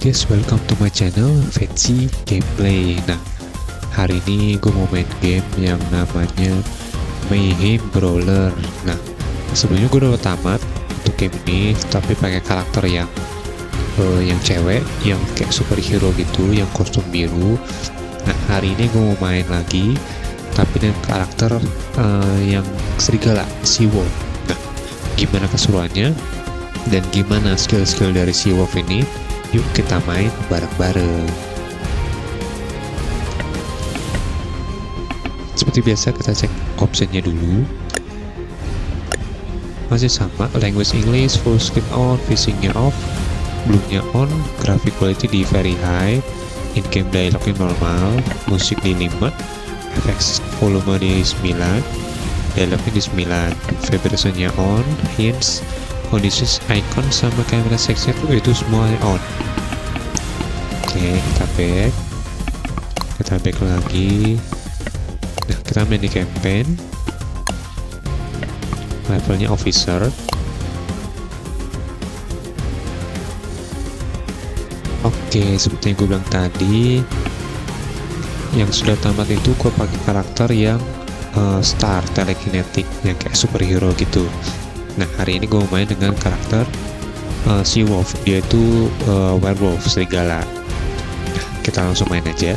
guys, welcome to my channel Fancy Gameplay. Nah, hari ini gue mau main game yang namanya Mayhem Brawler. Nah, sebelumnya gue udah tamat untuk game ini, tapi pakai karakter yang cewek, yang kayak superhero gitu, yang kostum biru. Nah, hari ini gue mau main lagi, tapi dengan karakter yang serigala, si Wolf. Nah, gimana keseruannya dan gimana skill-skill dari si Wolf ini? Yuk kita main bareng-bareng. Seperti biasa kita cek optionnya dulu. Masih sama, language English, full screen on, phasing-nya off, bloom-nya on, graphic quality di very high, in-game dialog-nya normal, musik di limit, effects volume di 9, dialognya di 9, vibration-nya on, hints, conditions, icon sama kamera section itu semuanya on. Oke, kita back lagi. Nah, kita main di campaign, levelnya officer. Oke, seperti yang gue bilang tadi, yang sudah tamat itu gue pakai karakter yang star telekinetik, yang kayak superhero gitu. Nah, hari ini gue main dengan karakter si Wolf. Dia itu werewolf, serigala. Nah, kita langsung main aja.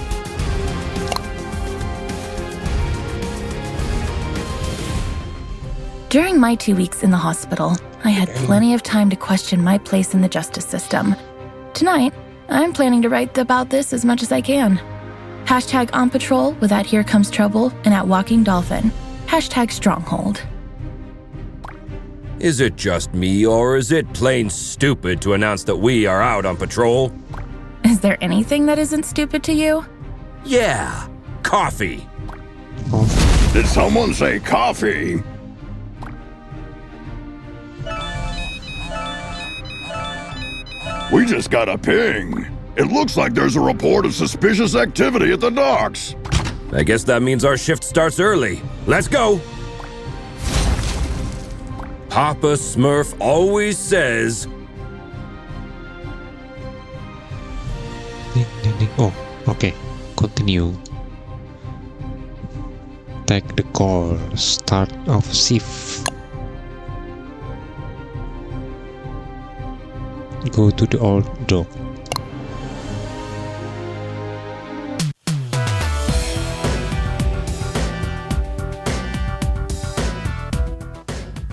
During my 2 weeks in the hospital, I had plenty of time to question my place in the justice system. Tonight, I'm planning to write about this as much as I can. Hashtag on patrol with at Here Comes Trouble and at Walking Dolphin. Hashtag Stronghold. Is it just me, or is it plain stupid to announce that we are out on patrol? Is there anything that isn't stupid to you? Yeah, coffee. Did someone say coffee? We just got a ping. It looks like there's a report of suspicious activity at the docks. I guess that means our shift starts early. Let's go! Papa Smurf always says... Oh, okay. Continue. Take the call. Start of shift. Go to the old dock.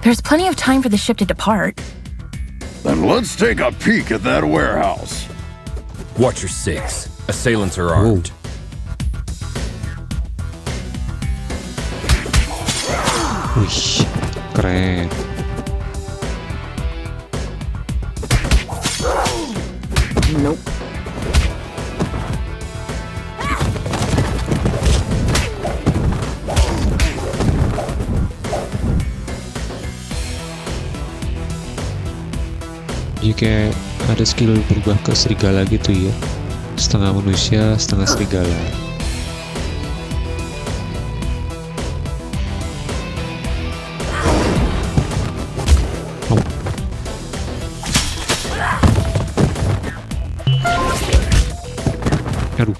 There's plenty of time for the ship to depart. Then let's take a peek at that warehouse. Watch your six. Assailants are armed. Wih, keren. Nope. Jadi kayak ada skill berubah ke serigala gitu ya, setengah manusia setengah serigala. Oh. Aduh.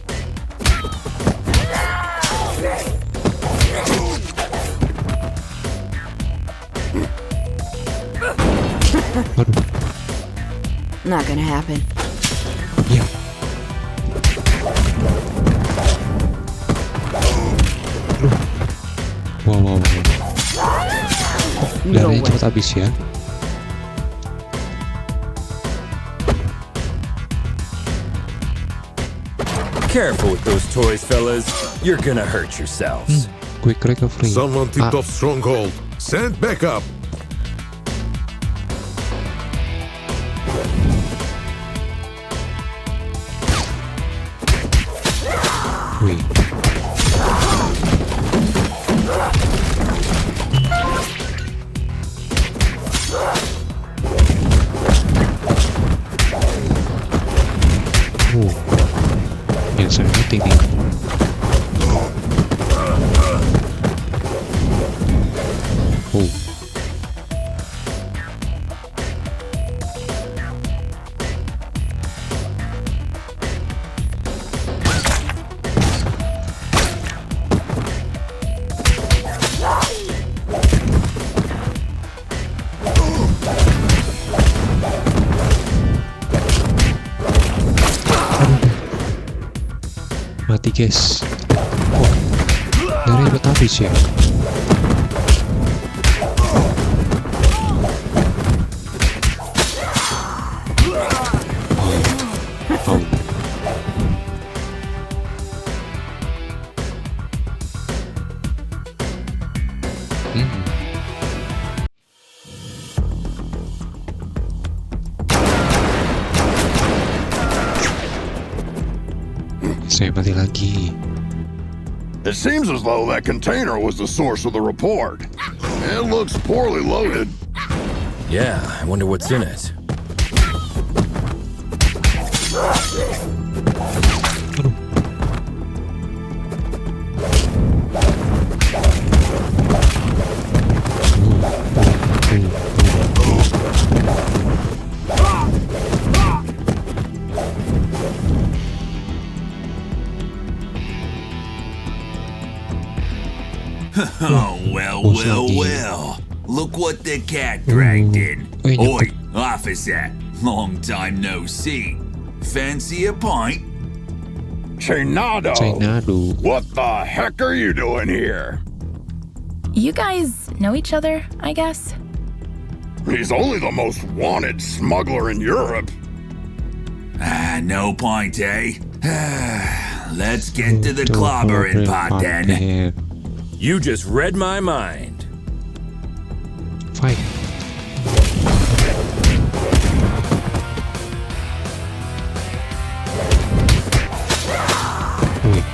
Aduh. Not gonna happen. Ya. Wow. Darahnya cepat habis ya. Careful with those toys, fellas. You're gonna hurt yourselves. Quick recovery. Someone tipped off Stronghold. Send backup. Wih. Yang saya penting nih. guys. Oh, nggak ribet habis ya. Oh. Saya mati lagi. It seems as though that container was the source of the report. It looks poorly loaded. Yeah, I wonder what's in it. Oh, well. Look what the cat dragged in. Oi, officer. Long time no see. Fancy a pint? Chinado! What the heck are you doing here? You guys know each other, I guess? He's only the most wanted smuggler in Europe. No pint, eh? Let's get to the clobbering pot then. You just read my mind. Fight. Wait.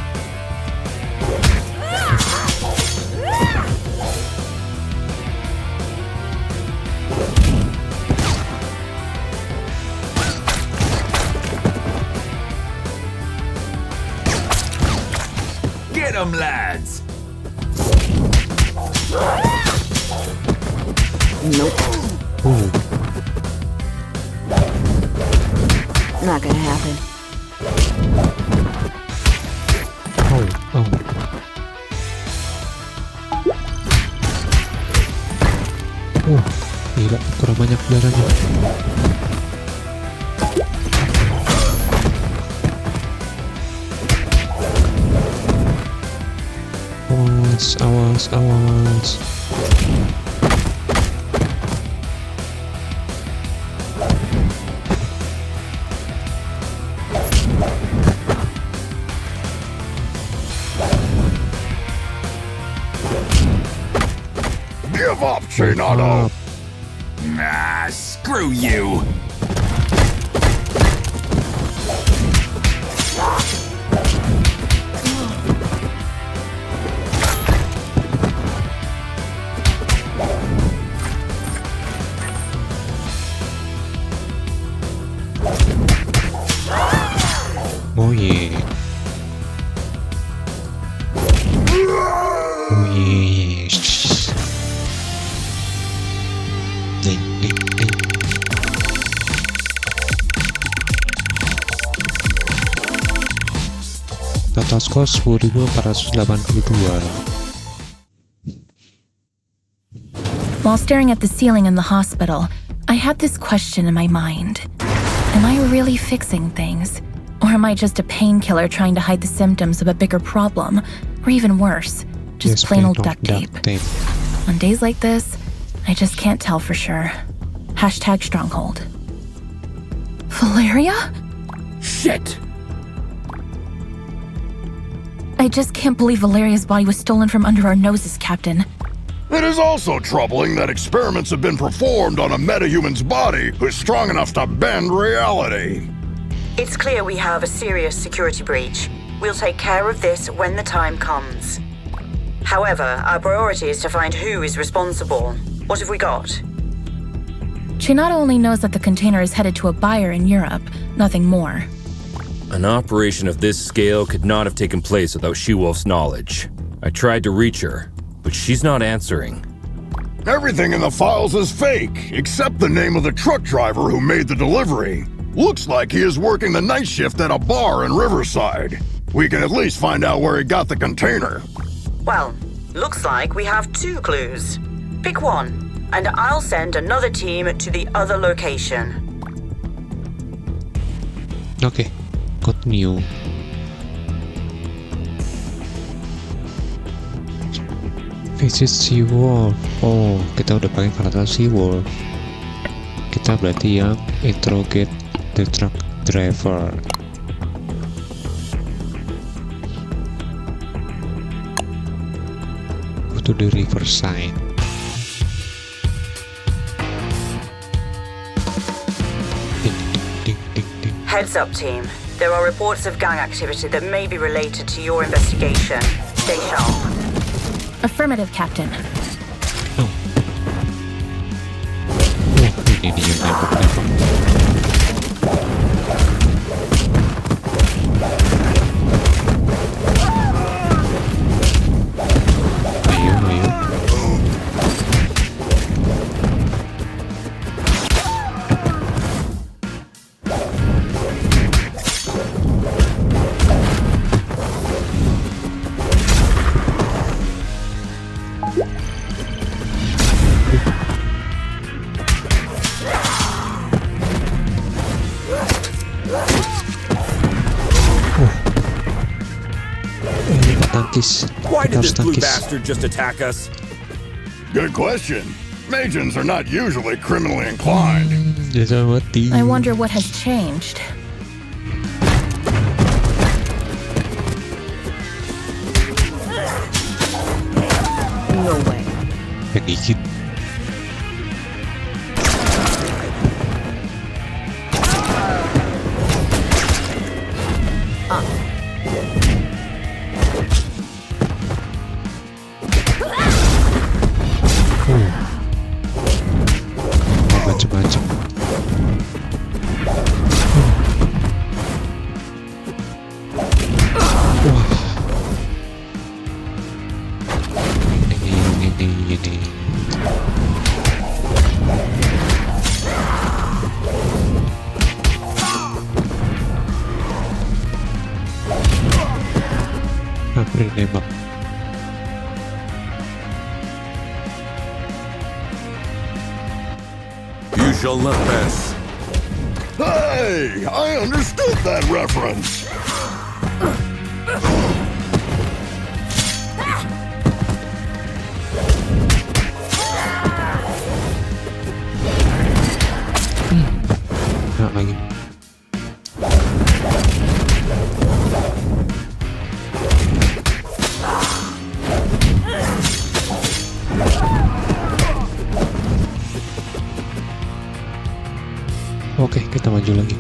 Get 'em, lads. Nope. Oh. Not gonna happen. Oh. Gila, kurang banyak darahnya. Awas. Give up, Chinado! Screw you. Oh yeah. Ding. Total skor 10.482. While staring at the ceiling in the hospital, I had this question in my mind. Am I really fixing things? Or am I just a painkiller trying to hide the symptoms of a bigger problem? Or even worse, just plain old duct tape. On days like this, I just can't tell for sure. #stronghold. Valeria? Shit! I just can't believe Valeria's body was stolen from under our noses, Captain. It is also troubling that experiments have been performed on a metahuman's body who's strong enough to bend reality. It's clear we have a serious security breach. We'll take care of this when the time comes. However, our priority is to find who is responsible. What have we got? Chinado only knows that the container is headed to a buyer in Europe, nothing more. An operation of this scale could not have taken place without She-Wolf's knowledge. I tried to reach her, but she's not answering. Everything in the files is fake, except the name of the truck driver who made the delivery. Looks like he is working the night shift at a bar in Riverside. We can at least find out where he got the container. Well, looks like we have 2 clues. Pick one, and I'll send another team to the other location. Okay, continue. Visit Sea Wolf. Oh, kita udah pakai karakter Sea Wolf. Kita berarti yang interrogate the truck driver. Go to the riverside. Ding, ding, ding, ding. Heads up, team. There are reports of gang activity that may be related to your investigation. Stay sharp. Affirmative, Captain. Oh. Wah, ini dia yang nembak-nembak. Ayo, ayo. Tangkis. Why Kita did harus this blue tangkis. bastard just attack us? Good question. Magians are not usually criminally inclined. Dia sama mati. I wonder what has changed. No way. Yang dikit. Macem-macem. Wah. Ini. Hampir nembak. You shall not pass. Hey, I understood that reference. Nah, lagi. Oke, kita maju lagi.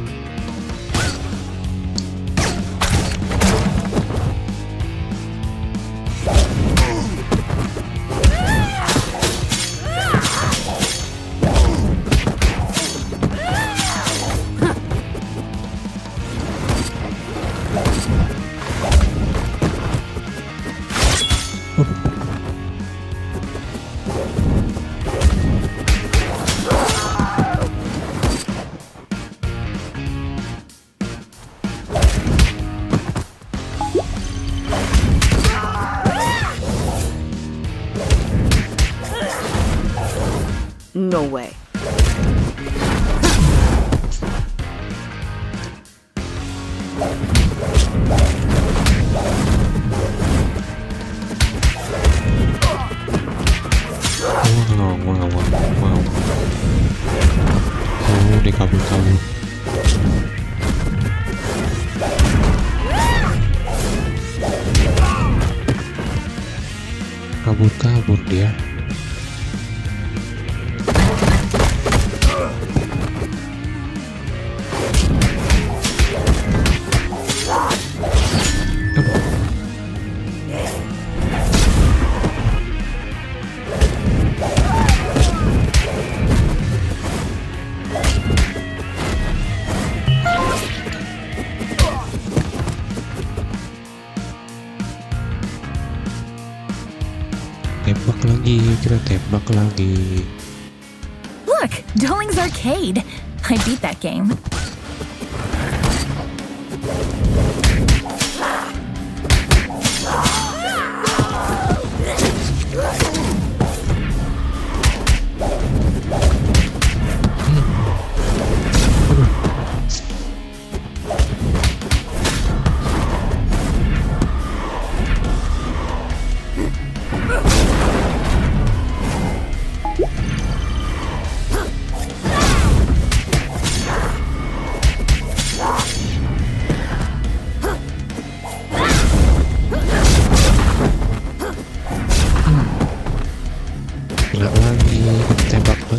No way. Wow. Oh, dia kabur-kabur. Kabur dia. Kita tembak lagi. Look, Doling's Arcade. I beat that game.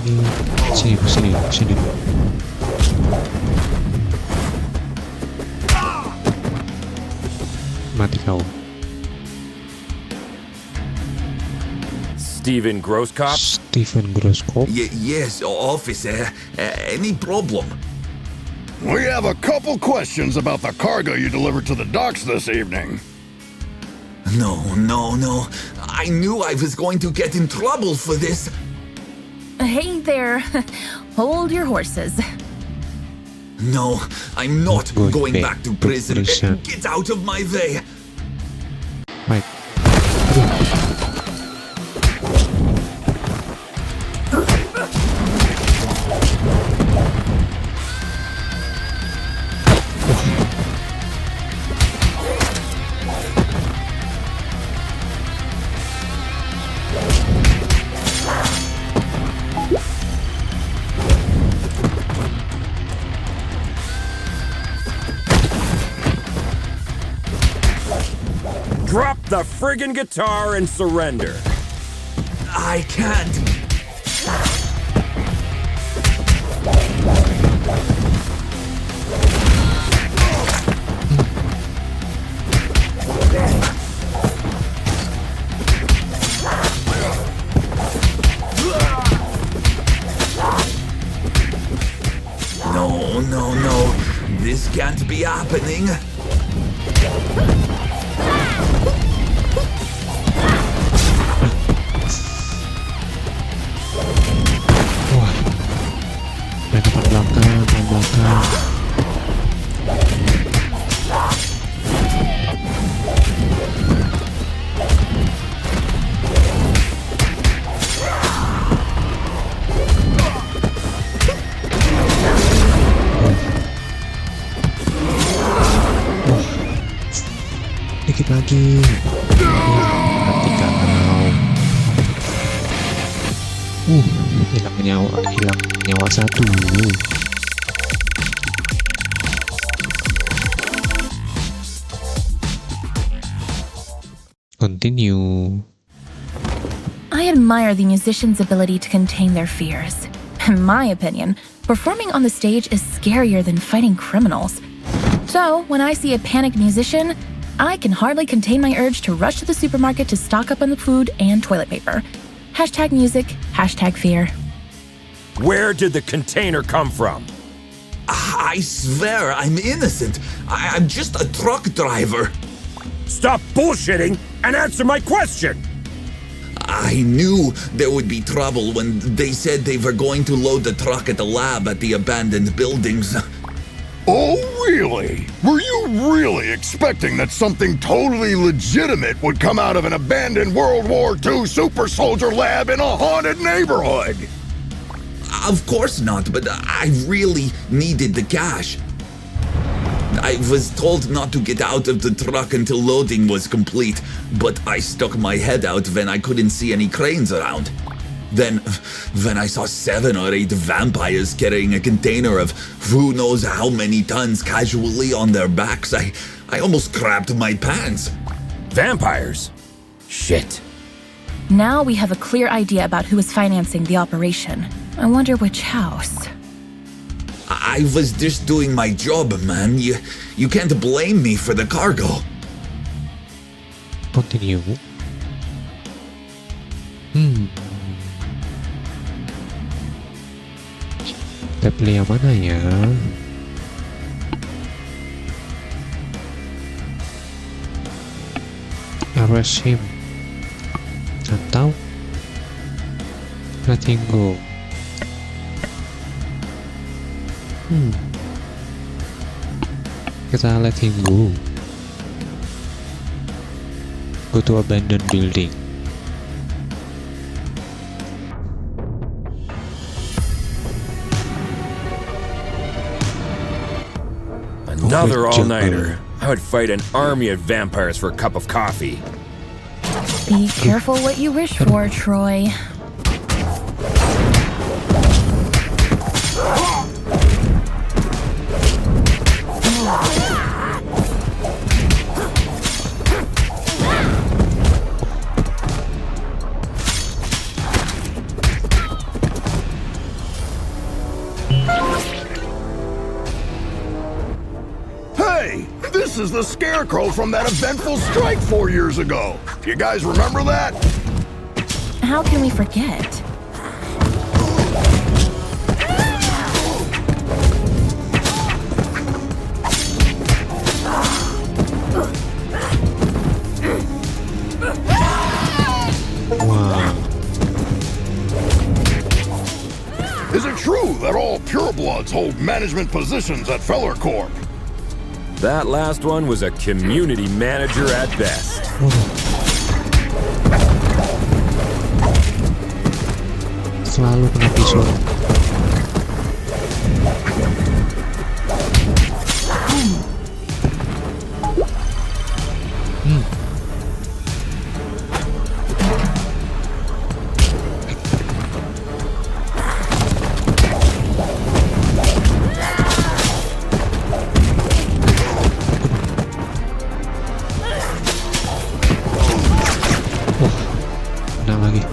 lagi. Sini. Mati kau. Steven Grosskopf? Steven Grosskopf. Yes, officer. Any problem? We have a couple questions about the cargo you delivered to the docks this evening. No. I knew I was going to get in trouble for this. Hey there. Hold your horses. No, I'm not going back to prison. Prison. Get out of my way. Baik. Drop the friggin' guitar and surrender. I can't. No. This can't be happening. Wah. Main depan belakang. Dikit lagi. Mati kau. Hilang nyawa satu. Continue. I admire the musician's ability to contain their fears. In my opinion, performing on the stage is scarier than fighting criminals. So, when I see a panicked musician, I can hardly contain my urge to rush to the supermarket to stock up on the food and toilet paper. #music, #fear. Where did the container come from? I swear I'm innocent. I'm just a truck driver. Stop bullshitting and answer my question! I knew there would be trouble when they said they were going to load the truck at the lab at the abandoned buildings. Oh, really? Were you really expecting that something totally legitimate would come out of an abandoned World War II super soldier lab in a haunted neighborhood? Of course not, but I really needed the cash. I was told not to get out of the truck until loading was complete, but I stuck my head out when I couldn't see any cranes around. Then, when I saw 7 or 8 vampires carrying a container of who knows how many tons casually on their backs, I almost crapped my pants. Vampires? Shit. Now we have a clear idea about who is financing the operation. I wonder which house. I was just doing my job, man. You can't blame me for the cargo. Continue. Kita pilih yang mana ya? Arrest him atau letting go. Kita letting go. Go to abandoned building. Another all-nighter. I would fight an army of vampires for a cup of coffee. Be careful what you wish for, Troy. is the scarecrow from that eventful strike 4 years ago. You guys remember that? How can we forget? Wow. Is it true that all purebloods hold management positions at Feller Corp? That last one was a community manager at best. Selalu kena pisau. Kena lagi.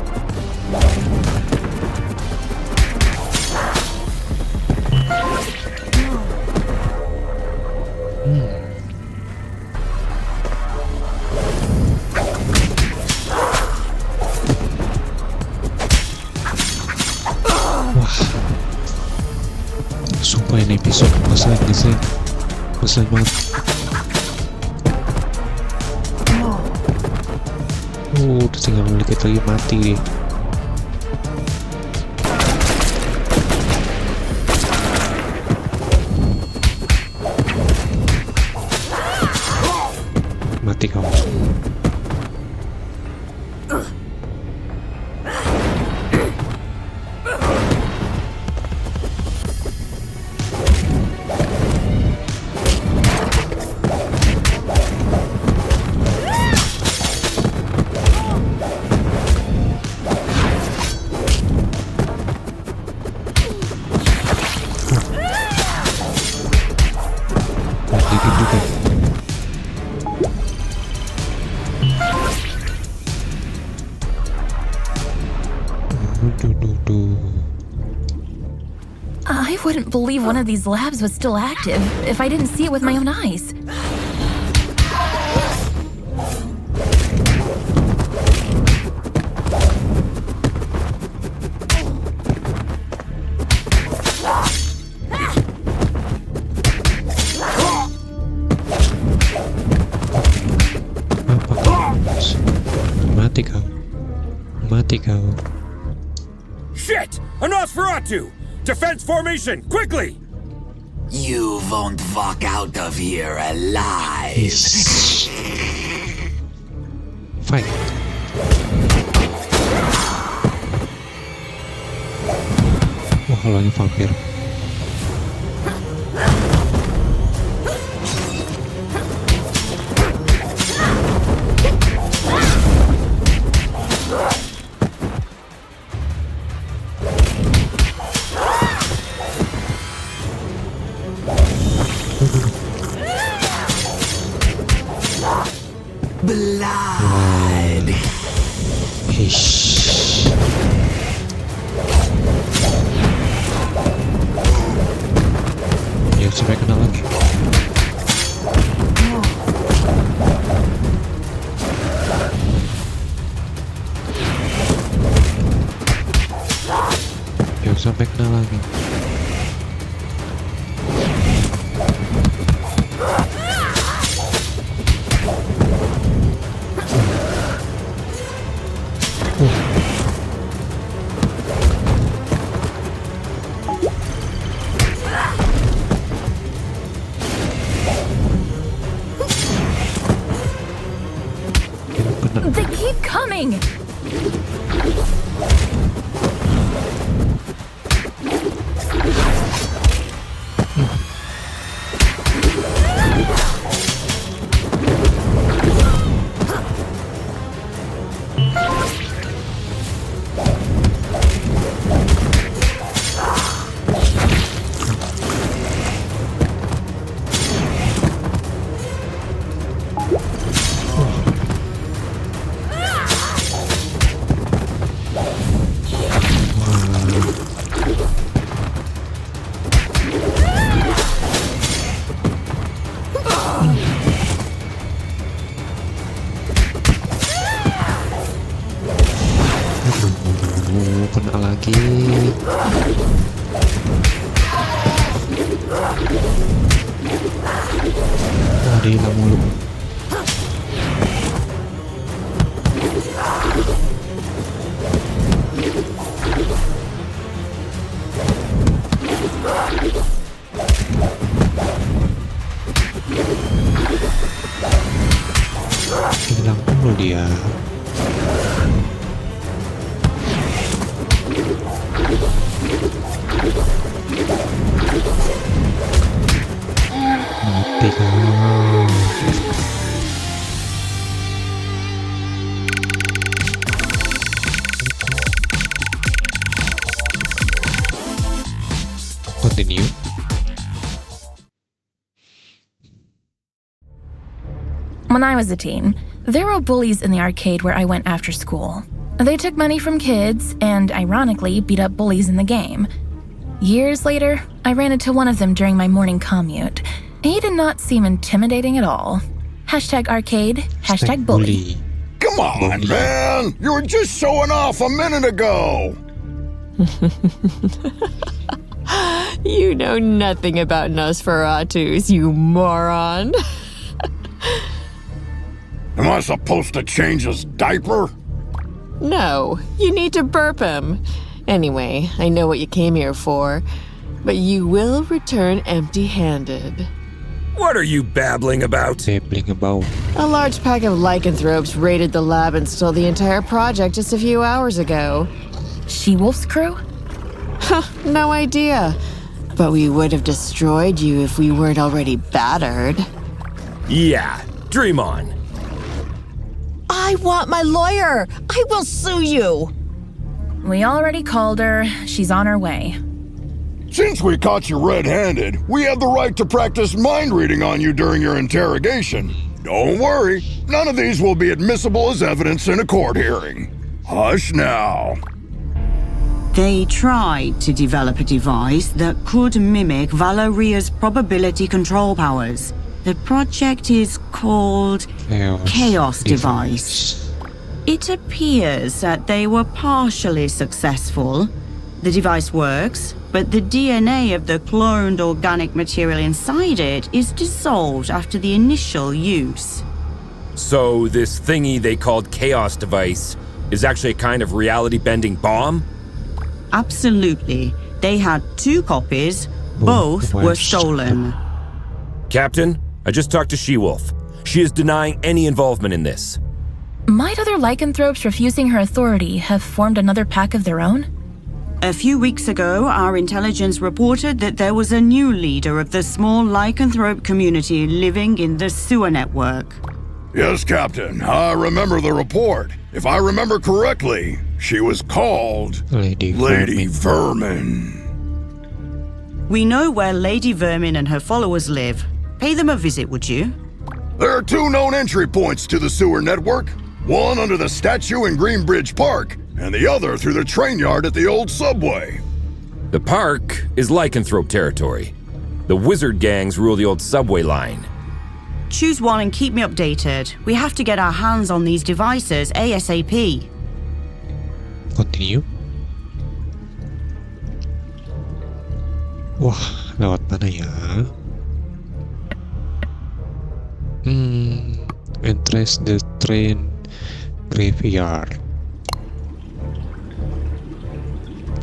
Wah, sumpah ini episode ngeselin banget. Udah tinggal dikit lagi mati deh. Mati kamu. Dikit juga. I wouldn't believe one of these labs was still active if I didn't see it with my own eyes. Apa kau? Mati kau. Mati kau. Shit! A Nosferatu! Defense formation, quickly! You won't walk out of here alive. Yes. Fight. Wah, lagi vampir. Blood. Hish. Ya, sampai kena lagi. Ya, sampai kena lagi. They keep coming! kena lagi. Dia hilang mulu. Hilang mulu dia. Mati kau. Continue. When I was a teen, there were bullies in the arcade where I went after school. They took money from kids and, ironically, beat up bullies in the game. Years later, I ran into one of them during my morning commute. He did not seem intimidating at all. #arcade, #bully. Come on, man! You were just showing off a minute ago! You know nothing about Nosferatus, you moron. Am I supposed to change his diaper? No, you need to burp him. Anyway, I know what you came here for, but you will return empty-handed. What are you babbling about? Babbling about. A large pack of lycanthropes raided the lab and stole the entire project just a few hours ago. She-Wolf's crew? No idea. But we would have destroyed you if we weren't already battered. Yeah, dream on. I want my lawyer! I will sue you! We already called her. She's on her way. Since we caught you red-handed, we have the right to practice mind reading on you during your interrogation. Don't worry, none of these will be admissible as evidence in a court hearing. Hush now. They tried to develop a device that could mimic Valeria's probability control powers. The project is called Chaos Device. It appears that they were partially successful. The device works, but the DNA of the cloned organic material inside it is dissolved after the initial use. So this thingy they called Chaos Device is actually a kind of reality-bending bomb? Absolutely. They had 2 copies. Both were stolen. Captain, I just talked to She-Wolf. She is denying any involvement in this. Might other lycanthropes refusing her authority have formed another pack of their own? A few weeks ago, our intelligence reported that there was a new leader of the small lycanthrope community living in the sewer network. Yes, Captain, I remember the report. If I remember correctly, she was called Lady Vermin. We know where Lady Vermin and her followers live. Pay them a visit, would you? There are 2 known entry points to the sewer network. One under the statue in Greenbridge Park, and the other through the train yard at the old subway. The park is lycanthrope territory. The wizard gangs rule the old subway line. Choose one and keep me updated. We have to get our hands on these devices ASAP. Continue. Wah, lewat mana ya? Entrance the train graveyard.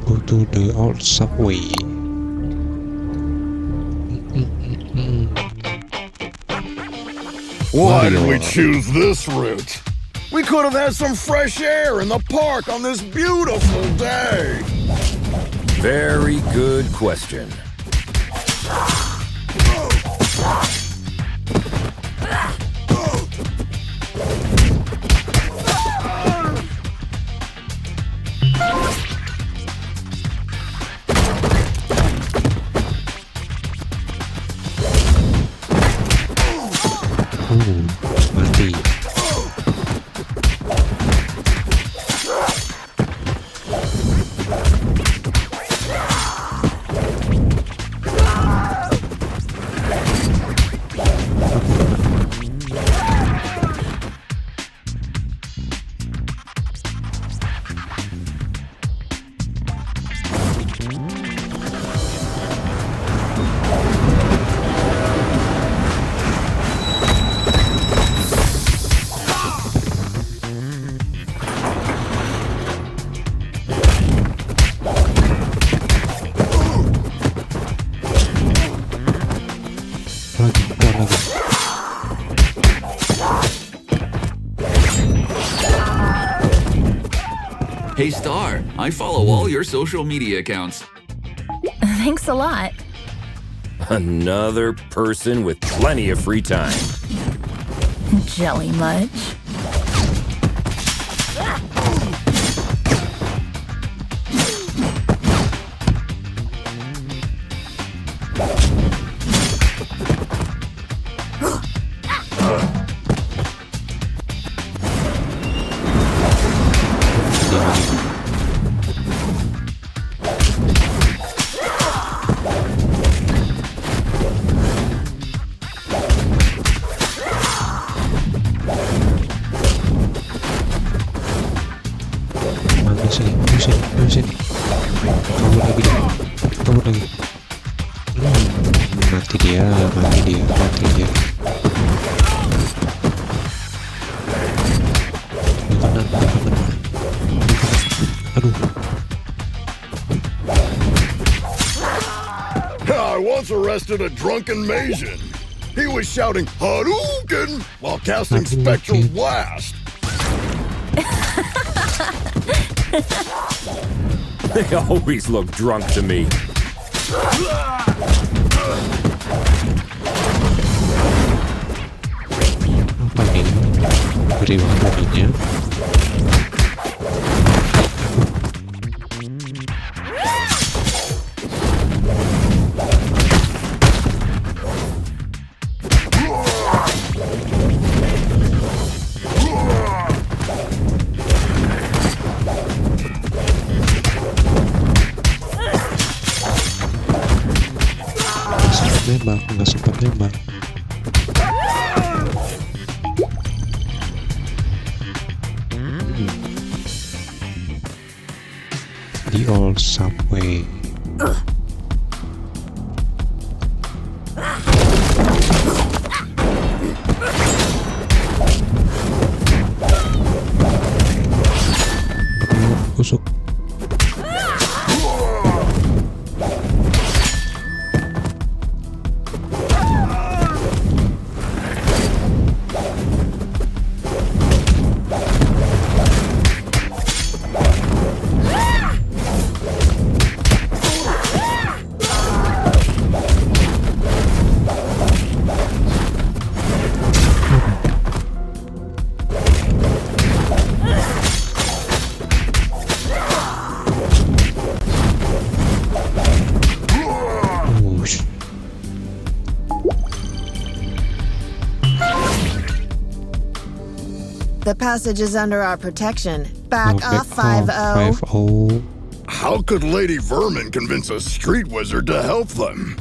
Go to the old subway. Why did we choose this route? We could have had some fresh air in the park on this beautiful day. Very good question. Mati. Hey Star, I follow all your social media accounts. Thanks a lot. Another person with plenty of free time. Jelly much? Sini. Kabur lagi. Mati dia. Aduh. I once arrested a drunken Maysian. He was shouting Hadouken while casting spectral blast. They always look drunk to me. Apa ini? Beri waktunya. Nggak sempat nembak. The old subway. Busuk. The passage is under our protection. Back off, 5-0. How could Lady Vermin convince a street wizard to help them?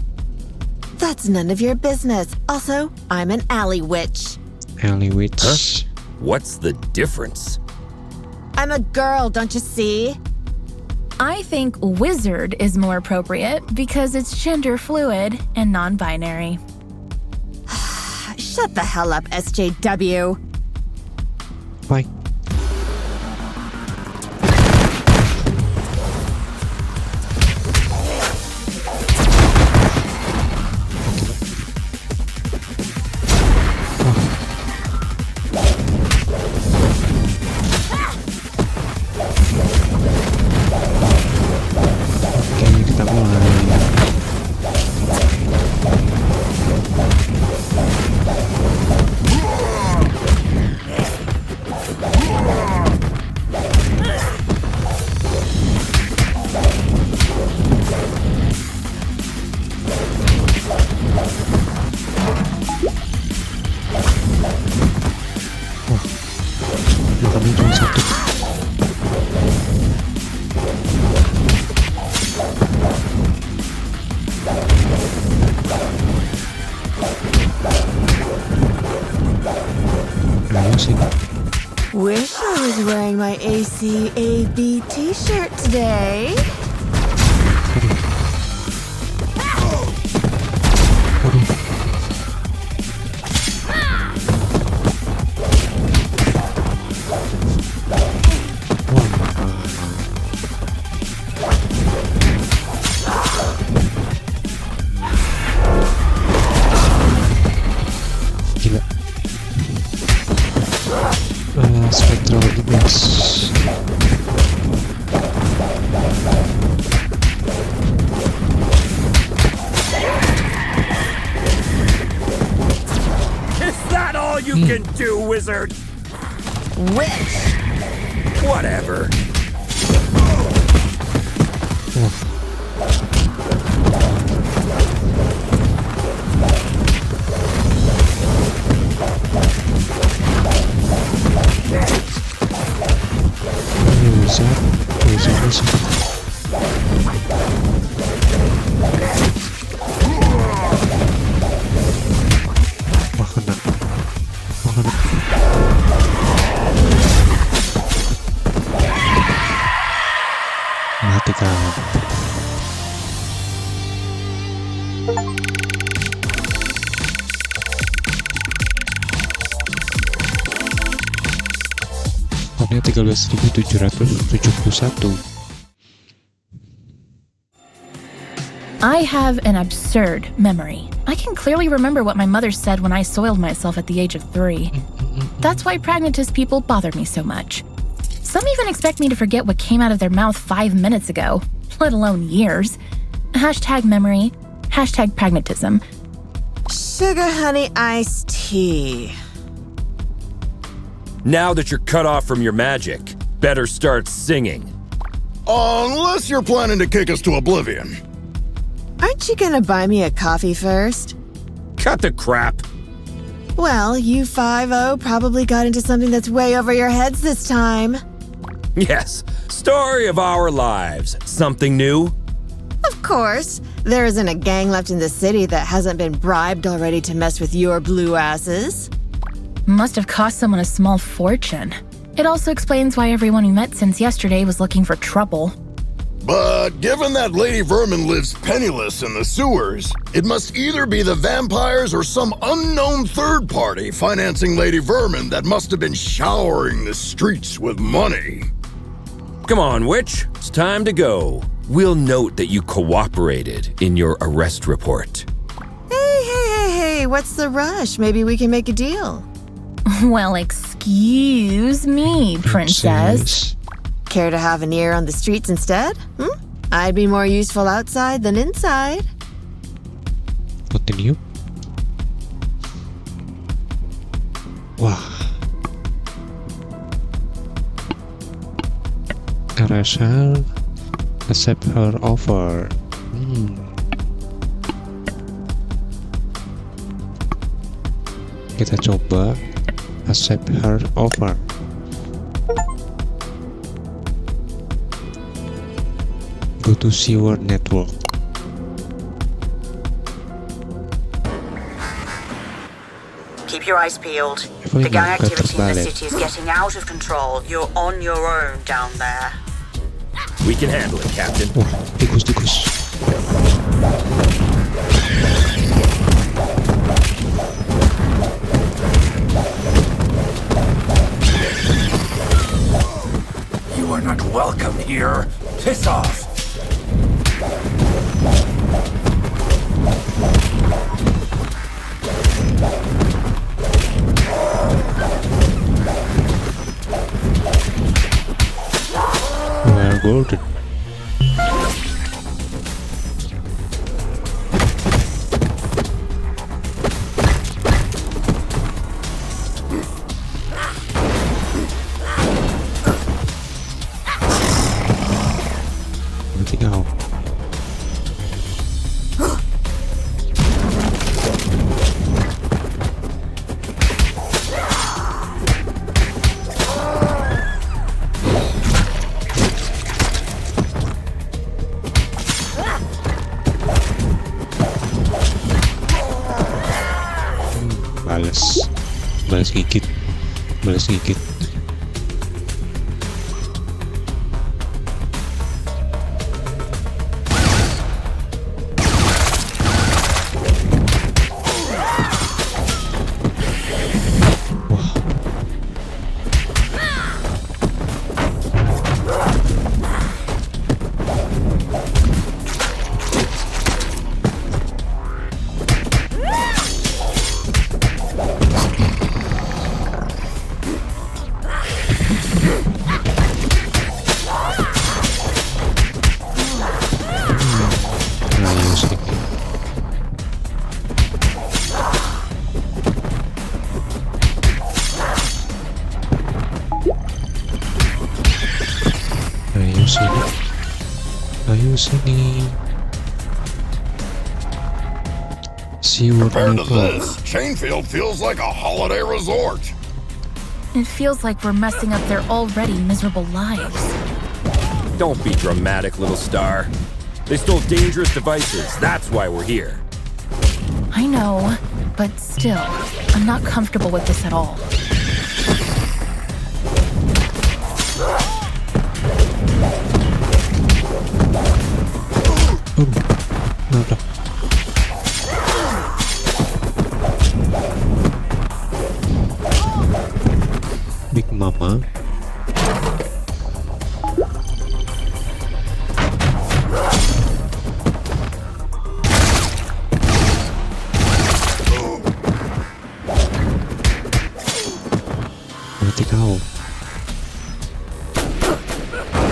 That's none of your business. Also, I'm an alley witch. Alley witch. Huh? What's the difference? I'm a girl, don't you see? I think wizard is more appropriate because it's gender fluid and non-binary. Shut the hell up, SJW. Bye. Wish I was wearing my ACAB t-shirt today. Spectral image. driver. Menghadirkan. Tahunnya 13.771. I have an absurd memory. I can clearly remember what my mother said when I soiled myself at the age of 3. That's why pragmatist people bother me so much. Some even expect me to forget what came out of their mouth 5 minutes ago, let alone years. Hashtag memory, hashtag pragmatism. Sugar honey iced tea. Now that you're cut off from your magic, better start singing. Unless you're planning to kick us to oblivion. Aren't you gonna buy me a coffee first? Cut the crap. Well, you 5-0 probably got into something that's way over your heads this time. Yes, story of our lives. Something new? Of course. There isn't a gang left in the city that hasn't been bribed already to mess with your blue asses. Must have cost someone a small fortune. It also explains why everyone we met since yesterday was looking for trouble. But given that Lady Vermin lives penniless in the sewers, it must either be the vampires or some unknown third party financing Lady Vermin that must have been showering the streets with money. Come on, witch. It's time to go. We'll note that you cooperated in your arrest report. Hey, what's the rush? Maybe we can make a deal. Well, excuse me, princess. Care to have an ear on the streets instead? I'd be more useful outside than inside. Continue. Wah. Rachel accept her offer. Kita coba accept her offer. Go to sewer network. Keep your eyes peeled. If I The gang mark activity in the terbalik. city is getting out of control. You're on your own down there. We can handle it, Captain. Wah, tikus. You are not welcome here. Piss off. Well, golden. Nanti kau. Balas gigit. sini. Ayo sini. Seaward Compared to level. this, Chainfield feels like a holiday resort. It feels like we're messing up their already miserable lives. Don't be dramatic, little star. They stole dangerous devices. That's why we're here. I know, but still, I'm not comfortable with this at all. Nada. Big Mama. Mati kau.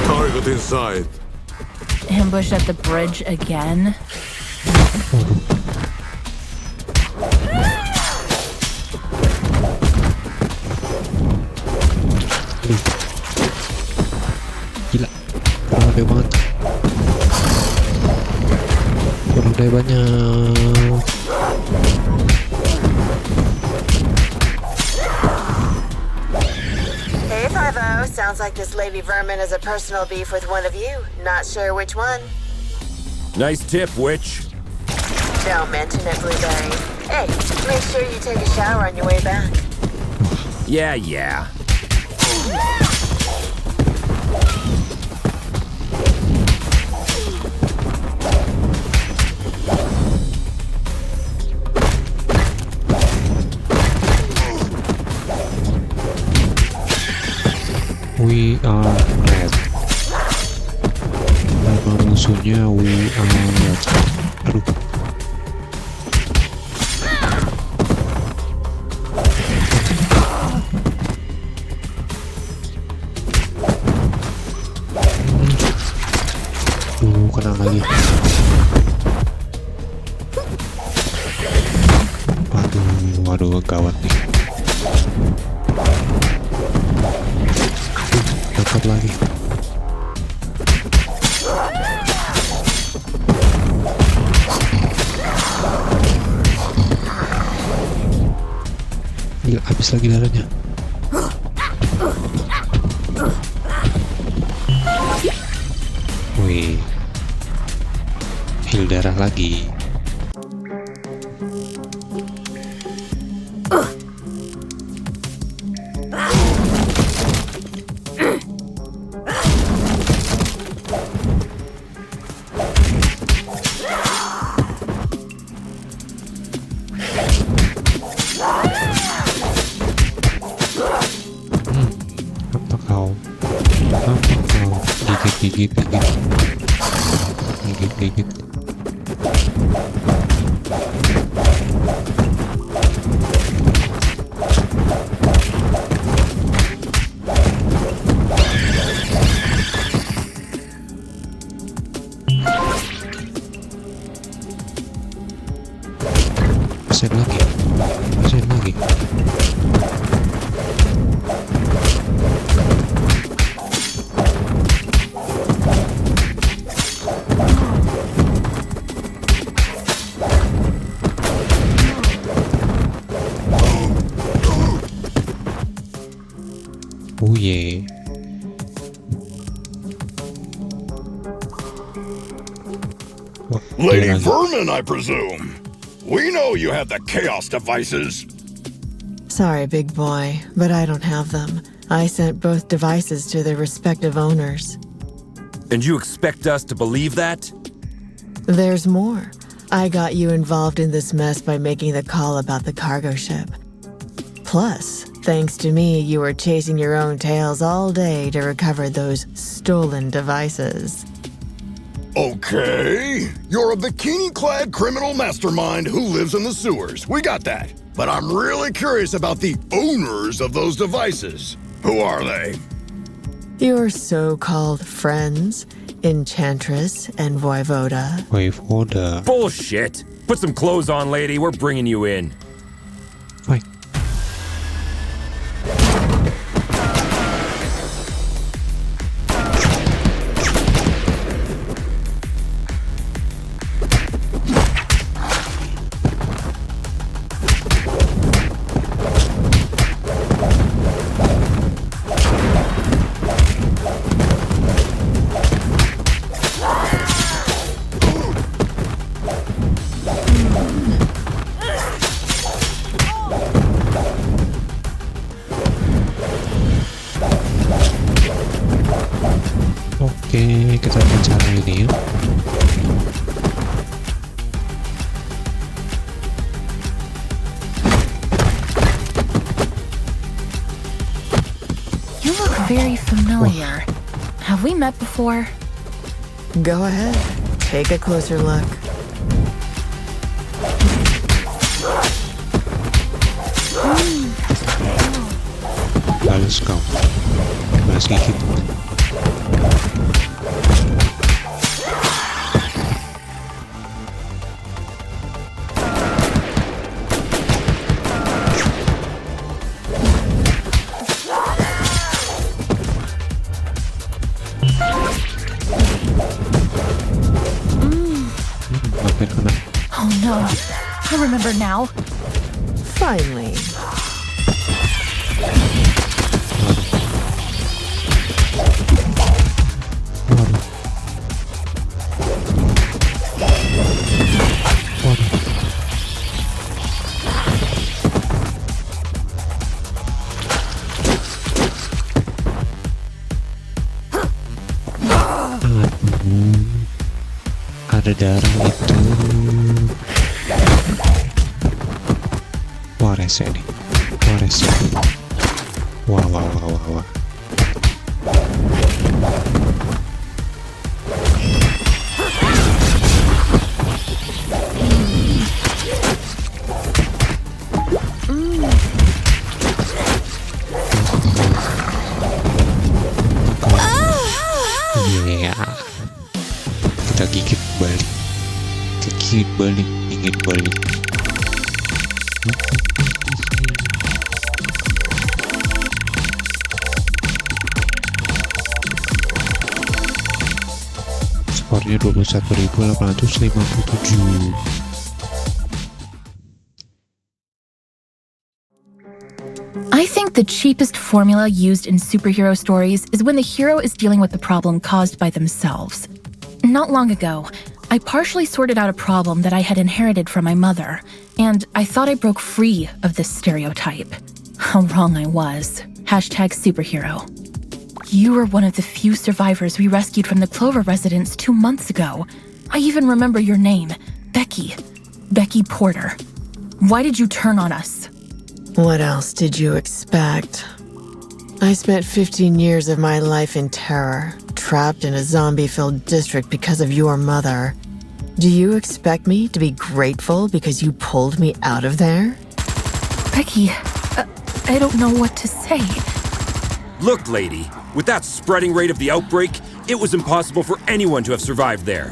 Target inside. Ambush at the bridge again? Gila, kurang gede banget. Kurang gede banyak. Hey, 5-0. Sounds like this lady vermin has a personal beef with one of you. Not sure which one. Nice tip, witch. Don't mention it, Blueberry. Hey, make sure you take a shower on your way back. Yeah. We are red. Nama musuhnya we are red. Aduh. Kena lagi. Waduh, gawat nih. Dapat lagi. Gila, habis lagi darahnya. Wih, heal darah lagi. Gigit. Pasien lagi. Oh yeah. Lady Vermin, I presume. We know you have the chaos devices. Sorry, big boy, but I don't have them. I sent both devices to their respective owners. And you expect us to believe that? There's more. I got you involved in this mess by making the call about the cargo ship. Plus, thanks to me, you were chasing your own tails all day to recover those stolen devices. Okay, you're a bikini-clad criminal mastermind who lives in the sewers. We got that. But I'm really curious about the owners of those devices. Who are they? Your so-called friends, Enchantress and Voivoda. Bullshit! Put some clothes on, lady. We're bringing you in. Wait. Oke, kita lihat cara ini ya. You look very familiar. Have we met before? Go ahead. Take a closer look. Balas kau. Balas gigit. Hampir kena. Oh no. I remember now. Finally. Ada darah itu. Wah, rese nih. Wah, rese. Wah. Iya. Kita gigit balik. Ingin balik. Skornya 21.857. I think the cheapest formula used in superhero stories is when the hero is dealing with the problem caused by themselves. Not long ago, I partially sorted out a problem that I had inherited from my mother, and I thought I broke free of this stereotype. How wrong I was. #superhero. You were one of the few survivors we rescued from the Clover residence 2 months ago. I even remember your name, Becky. Becky Porter. Why did you turn on us? What else did you expect? I spent 15 years of my life in terror, trapped in a zombie-filled district because of your mother. Do you expect me to be grateful because you pulled me out of there? Becky, I don't know what to say. Look, lady, with that spreading rate of the outbreak, it was impossible for anyone to have survived there.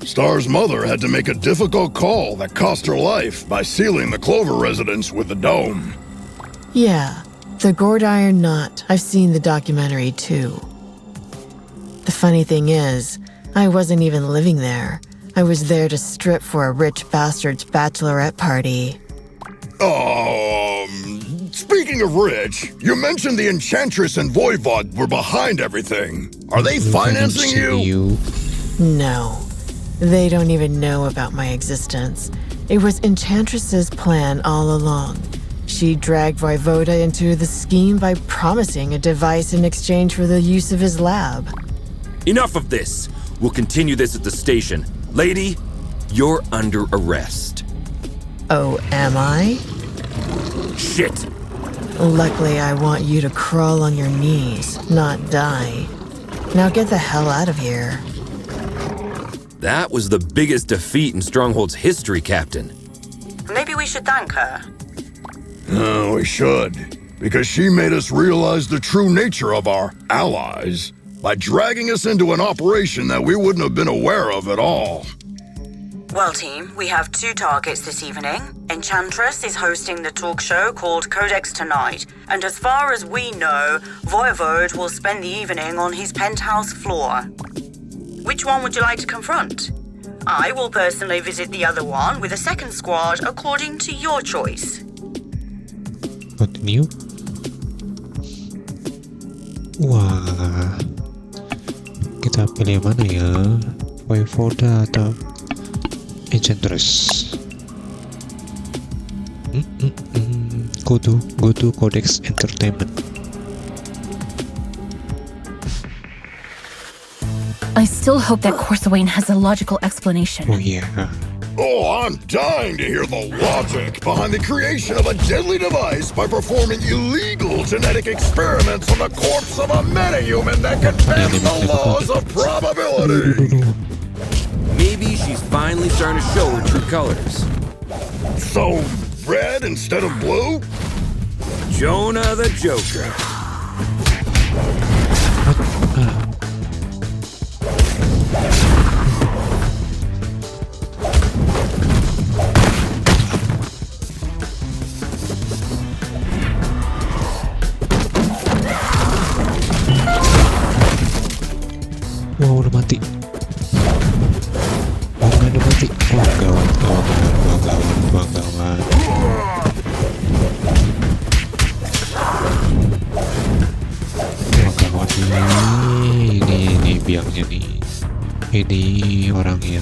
Star's mother had to make a difficult call that cost her life by sealing the Clover residence with a dome. Yeah, the gourd iron knot. I've seen the documentary too. The funny thing is, I wasn't even living there. I was there to strip for a rich bastard's bachelorette party. Speaking of rich, you mentioned the Enchantress and Voivod were behind everything. Are they financing you? No. They don't even know about my existence. It was Enchantress's plan all along. She dragged Voivoda into the scheme by promising a device in exchange for the use of his lab. Enough of this. We'll continue this at the station. Lady, you're under arrest. Oh, am I? Shit. Luckily, I want you to crawl on your knees, not die. Now get the hell out of here. That was the biggest defeat in Stronghold's history, Captain. Maybe we should thank her. We should, because she made us realize the true nature of our allies by dragging us into an operation that we wouldn't have been aware of at all. Well, team, we have 2 targets this evening. Enchantress is hosting the talk show called Codex tonight, and as far as we know, Voivod will spend the evening on his penthouse floor. Which one would you like to confront? I will personally visit the other one with a second squad according to your choice. Continue. Wah, kita pilih yang mana ya? Voivoda atau Enchantress? Go to Codex Entertainment. I still hope that Corsawane has a logical explanation. Oh yeah. Oh, I'm dying to hear the logic behind the creation of a deadly device by performing illegal genetic experiments on the corpse of a metahuman that can pass the laws of probability. Maybe she's finally starting to show her true colors. So, red instead of blue? Jonah the Joker. Wow, udah mati. Oh, nggak udah mati. Wah, gawat. Wah, gawat nih. Ini biangnya nih. Ini orangnya.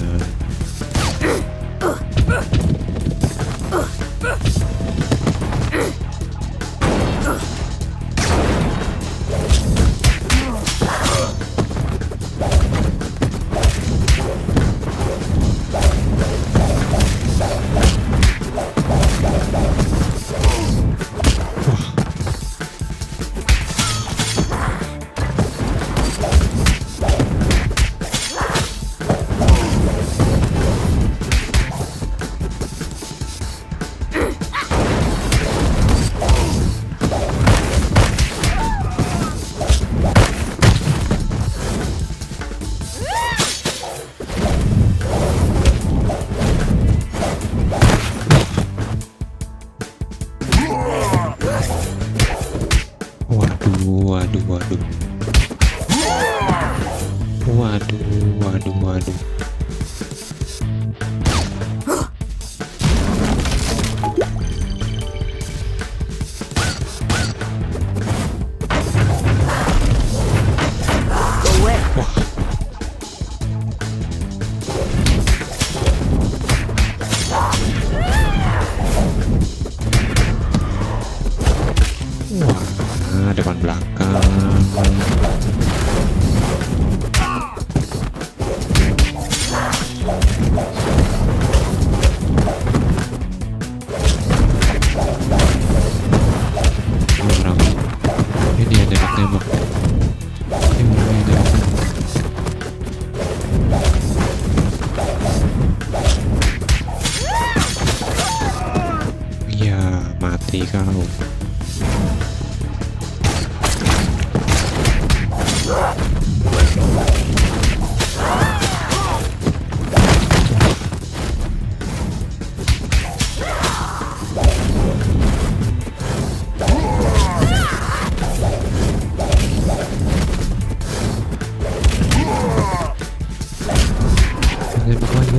Waduh. Wah, depan belakang. Ini ada nembak. Iya, mati kau.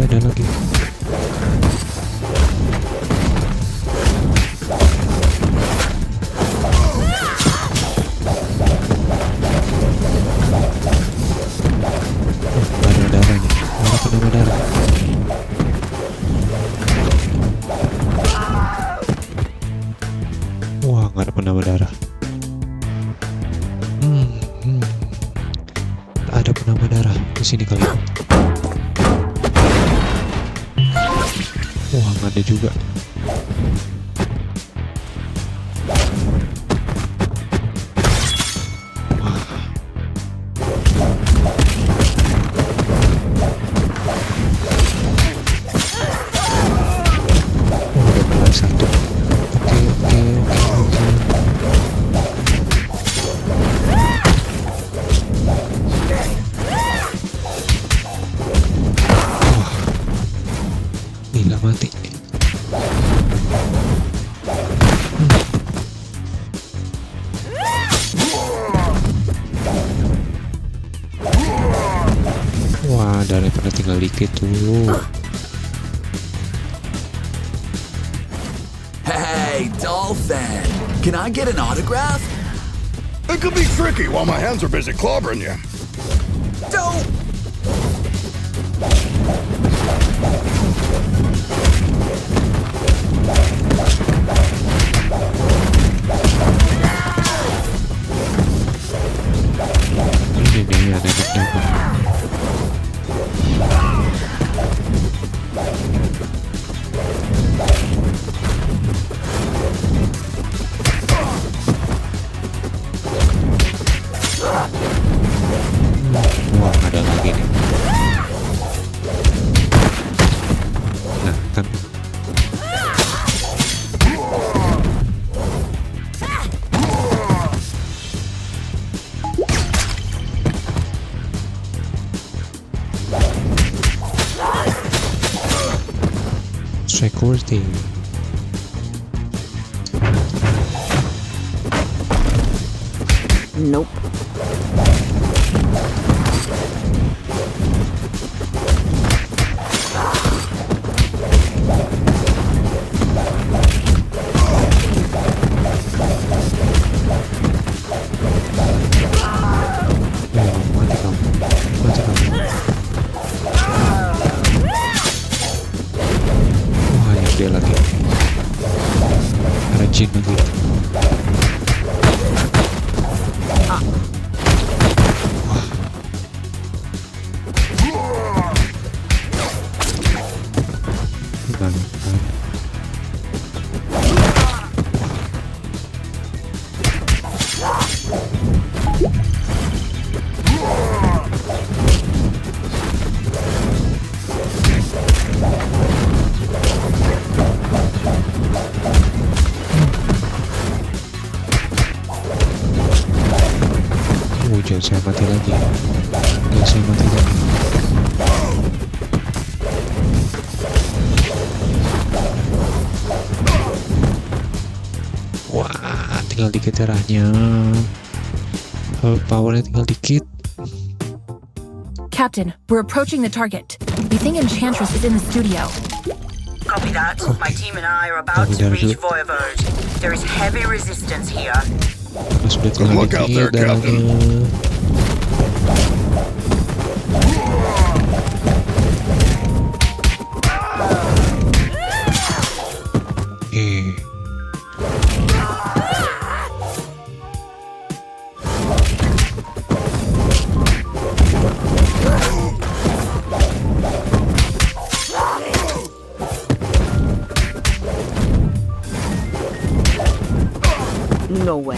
Ada lagi. Ada darahnya. Ada penambah darah. Wah, nggak ada penambah darah. Ada penambah darah di sini kali. Wah, nggak ada juga. Udah mulai satu. Oke. Wah, gila mati. Wah, daripada tinggal dikit tuh. Hey, Dolphin! Can I get an autograph? It could be tricky while my hands are busy clobbering you. Don't! Ini nih ada nembak. recording. Nope. Mati kamu. Wah, yang dia lagi. Ada jin lagi. Jangan saya mati lagi. Jangan saya mati lagi. Wah, tinggal dikit darahnya. Powernya tinggal dikit. Captain, we're approaching the target. We think Enchantress is in the studio. Copy that. My team and I are about to reach Voivode. There is heavy resistance here. Sudah tinggal dikit darahnya. No way.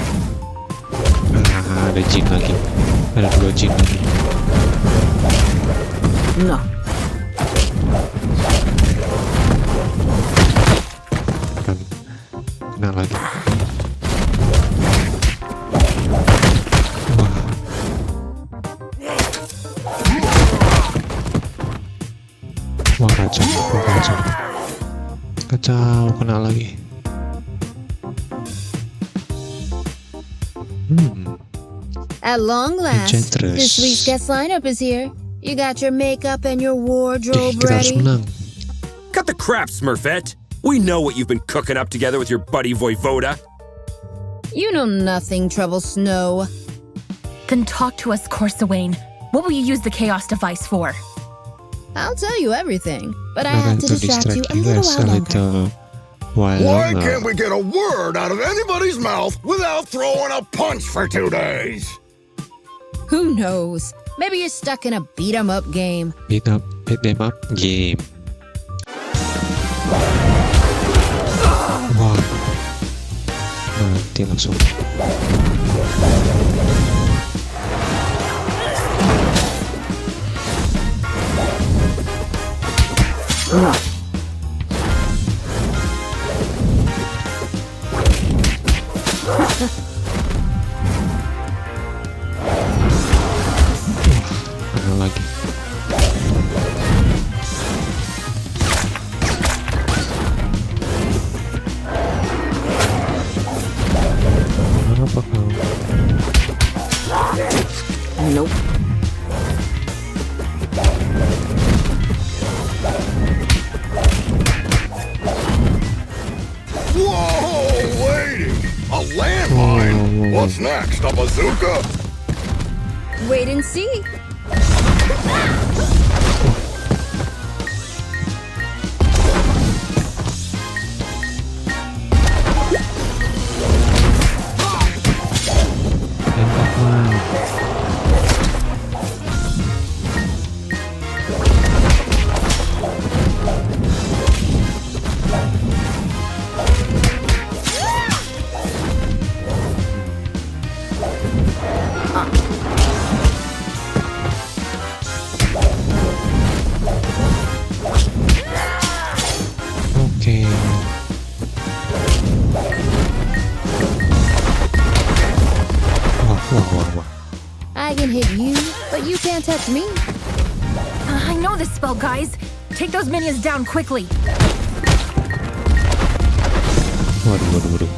Ada jin lagi. Ada 2 jin lagi. No. Kena lagi. Wah, kacau. Kacau, kena lagi. At long last, this week's guest lineup is here. You got your makeup and your wardrobe ready? Cut the crap, Smurfette. We know what you've been cooking up together with your buddy Voivoda. You know nothing, Trouble Snow. Then talk to us, Corsawane. What will you use the chaos device for? I'll tell you everything, but I have to distract you a little while longer. Why can't we get a word out of anybody's mouth without throwing a punch for 2 days? Who knows? Maybe you're stuck in a beat-em-up game. Beatemup game. Wah, mati langsung. Ada lagi. Apa kau? Nope. Whoa, lady! A landmine? What's next, a bazooka? Wait and see. I can hit you, but you can't touch me. I know this spell, guys. Take those minions down quickly. Waduh.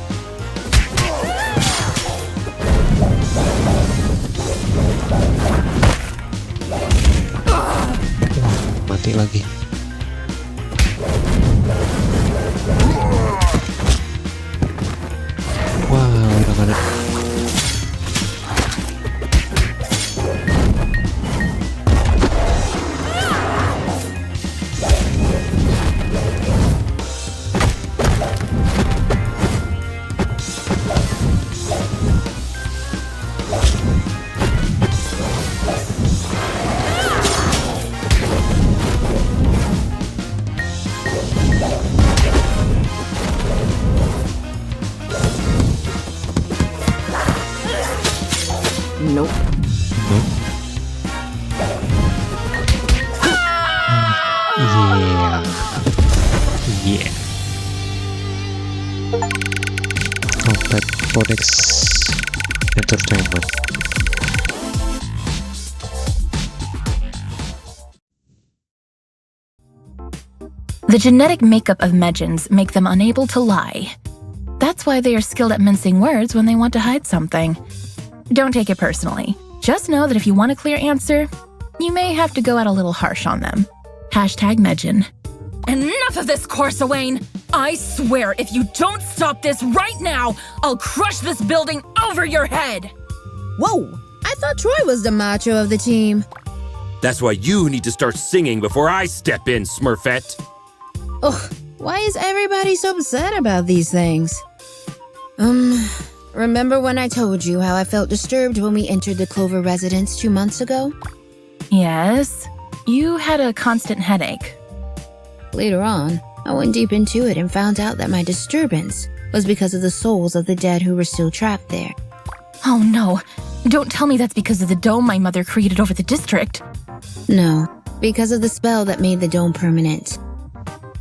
Mati lagi. Wah, udah gak ada. Nope. Yeah. Compact Codex Entertainment. The genetic makeup of Medjans make them unable to lie. That's why they are skilled at mincing words when they want to hide something. Don't take it personally. Just know that if you want a clear answer, you may have to go out a little harsh on them. #Medjan. Enough of this, Corsawane! I swear, if you don't stop this right now, I'll crush this building over your head! Whoa! I thought Troy was the macho of the team. That's why you need to start singing before I step in, Smurfette. Ugh, why is everybody so upset about these things? Remember when I told you how I felt disturbed when we entered the Clover residence 2 months ago? Yes, you had a constant headache. Later on, I went deep into it and found out that my disturbance was because of the souls of the dead who were still trapped there. Oh no, don't tell me that's because of the dome my mother created over the district. No, because of the spell that made the dome permanent.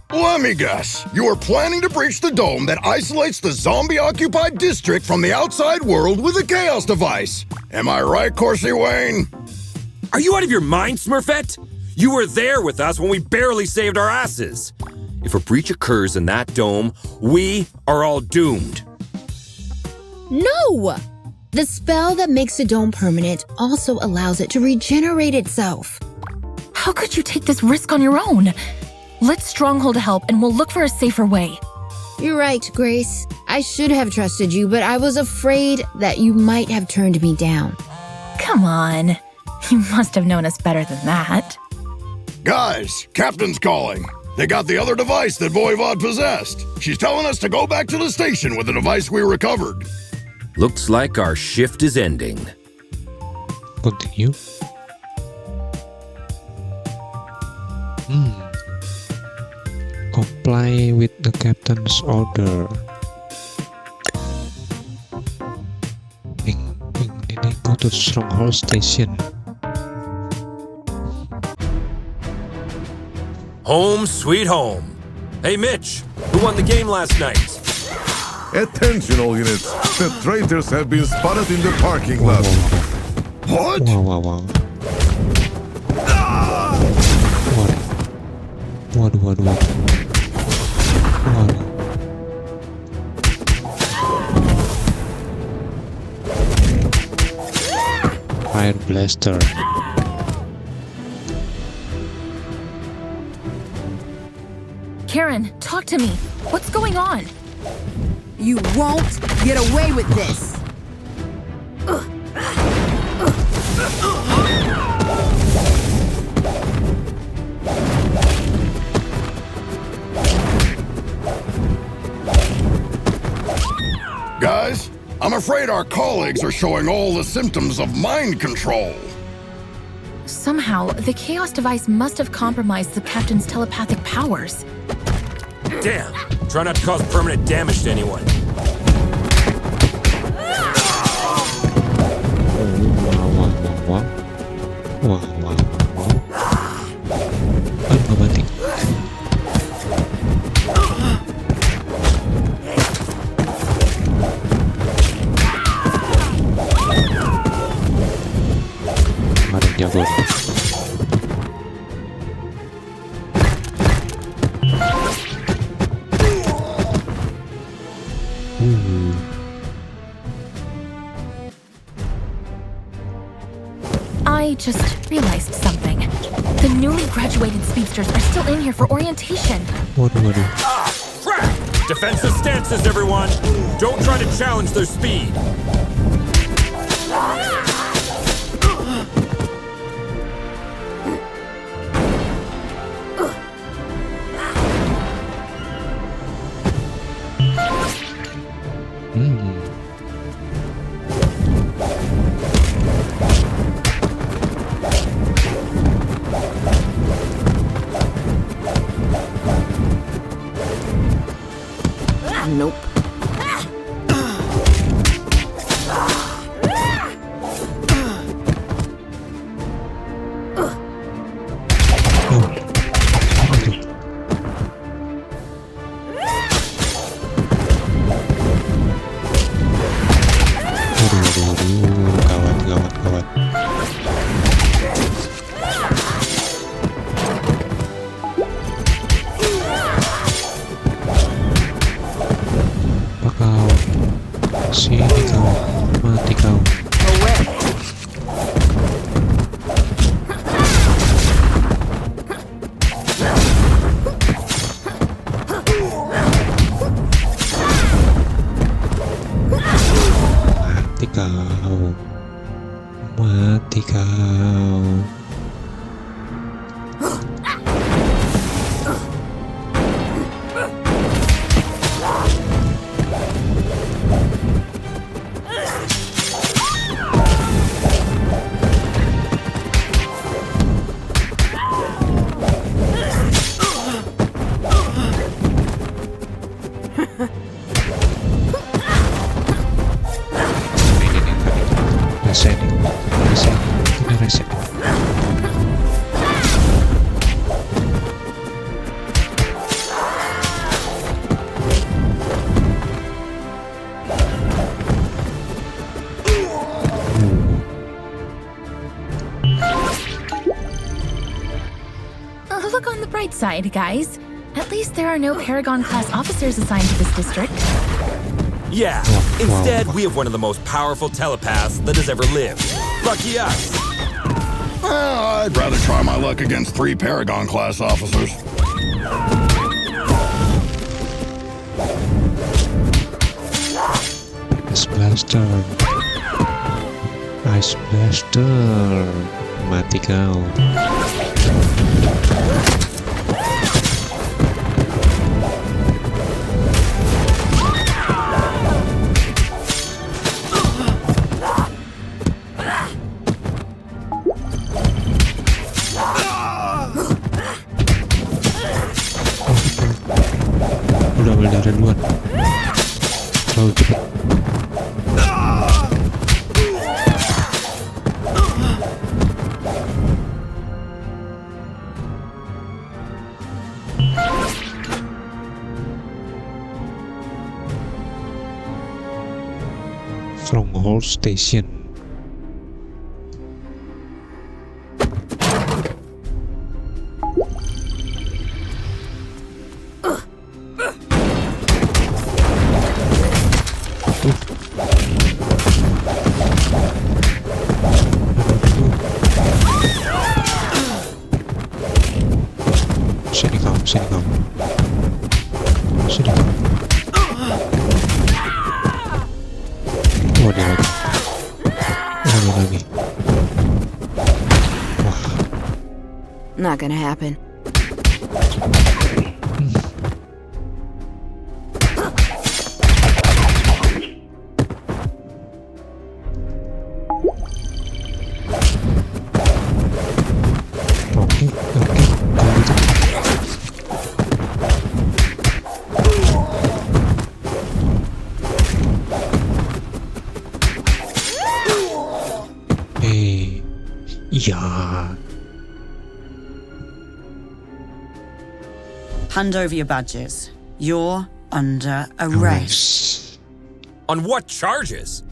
Let me guess. You are planning to breach the dome that isolates the zombie-occupied district from the outside world with a chaos device. Am I right, Corsi Wayne? Are you out of your mind, Smurfette? You were there with us when we barely saved our asses. If a breach occurs in that dome, we are all doomed. No! The spell that makes the dome permanent also allows it to regenerate itself. How could you take this risk on your own? Let Stronghold help and we'll look for a safer way. You're right, Grace. I should have trusted you, but I was afraid that you might have turned me down. Come on. You must have known us better than that. Guys, Captain's calling. They got the other device that Voivod possessed. She's telling us to go back to the station with the device we recovered. Looks like our shift is ending. Continue. Comply with the captain's order. Go to Stronghold Station. Home sweet home. Hey Mitch, who won the game last night? Attention all units. The traitors have been spotted in the parking lot. What? Wow. What? Fire blaster. Karen, talk to me. What's going on? You won't get away with this! Guys, I'm afraid our colleagues are showing all the symptoms of mind control. Somehow, the chaos device must have compromised the captain's telepathic powers. Damn! Try not to cause permanent damage to anyone. Wow. Mati. Ada yang jago. just realized something. The newly graduated speedsters are still in here for orientation. Waduh. Ah, crap! Defensive stances, everyone! Don't try to challenge their speed! Nope. Gawat. Apa kau? Sini kau, mati kau. Mati kau. Reset. Look on the bright side, guys. At least there are no Paragon-class officers assigned to this district. Yeah, instead we have one of the most powerful telepaths that has ever lived. Lucky us. I'd rather try my luck against 3 Paragon-class officers. Ice Blaster. Mati kau. Udah dari duluan. Terlalu cepat. Stronghold Station. Sini kau. Oh, dia lagi. Wah. Not gonna happen. Oke. Yeah. Hand over your badges. You're under arrest. On what charges?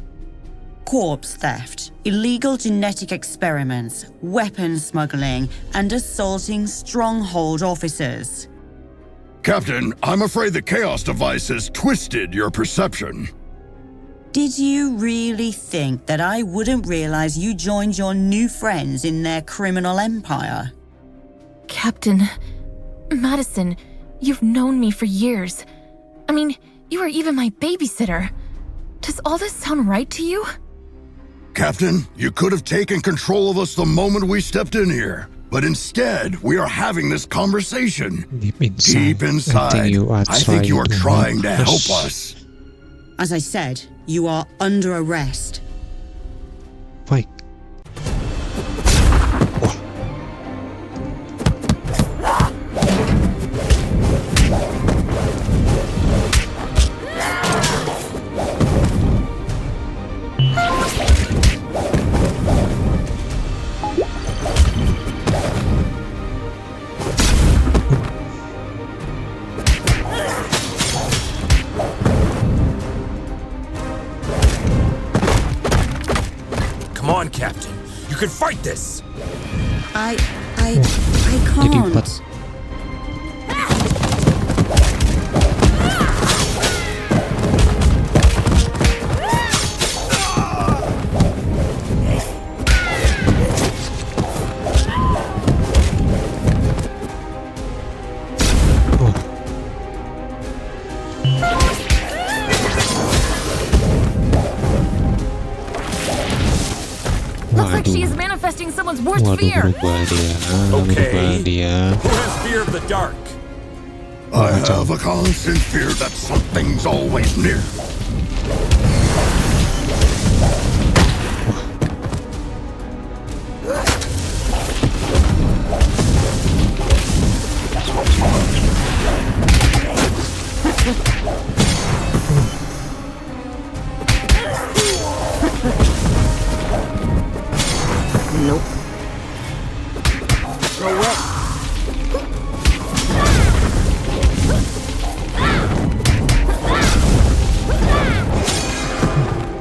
Corpse theft, illegal genetic experiments, weapon smuggling, and assaulting stronghold officers. Captain, I'm afraid the Chaos device has twisted your perception. Did you really think that I wouldn't realize you joined your new friends in their criminal empire? Captain, Madison, you've known me for years. I mean, you were even my babysitter. Does all this sound right to you? Captain, you could have taken control of us the moment we stepped in here. But instead, we are having this conversation. Deep inside, I think you are trying to help us. As I said, you are under arrest. Wait. Come on, Captain. You can fight this. I can't. Looks like she is manifesting someone's worst fear. Okay. Who has fear of the dark? I have a constant fear that something's always near. Nope. Go away.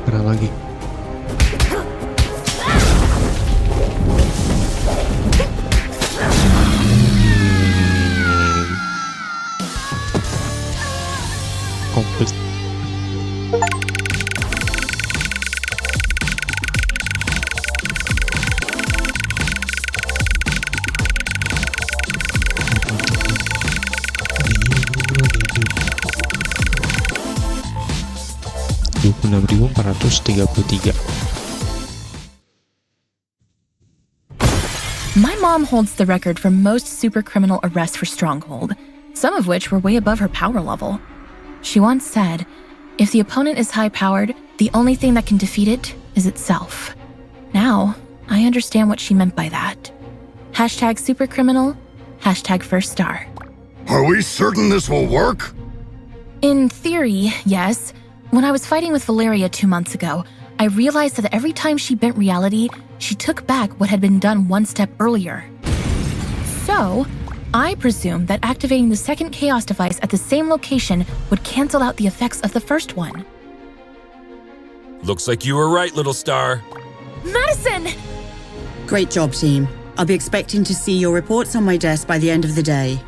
Kena lagi. Komplit. My mom holds the record for most super criminal arrests for Stronghold, some of which were way above her power level. She once said, if the opponent is high-powered, the only thing that can defeat it is itself. Now, I understand what she meant by that. Hashtag supercriminal, hashtag first star. Are we certain this will work? In theory, yes. When I was fighting with Valeria 2 months ago, I realized that every time she bent reality, she took back what had been done one step earlier. So, I presume that activating the second chaos device at the same location would cancel out the effects of the first one. Looks like you were right, little star. Madison! Great job, team. I'll be expecting to see your reports on my desk by the end of the day.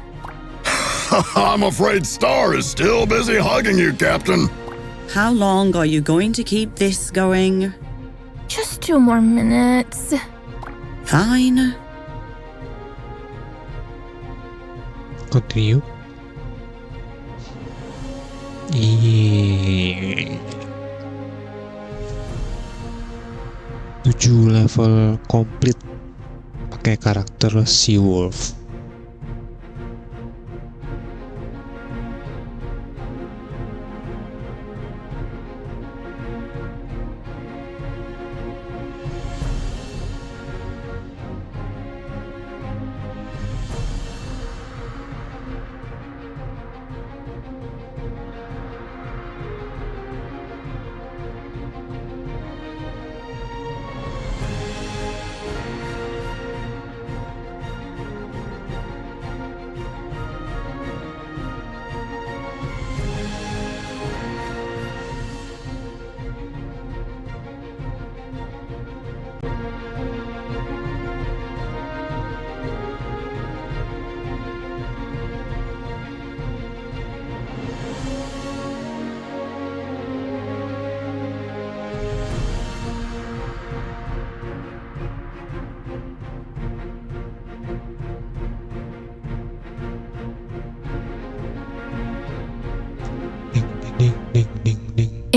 I'm afraid Star is still busy hugging you, Captain. How long are you going to keep this going? Just 2 more minutes. Fine. Continue. 7 level komplit pakai karakter Werewolf.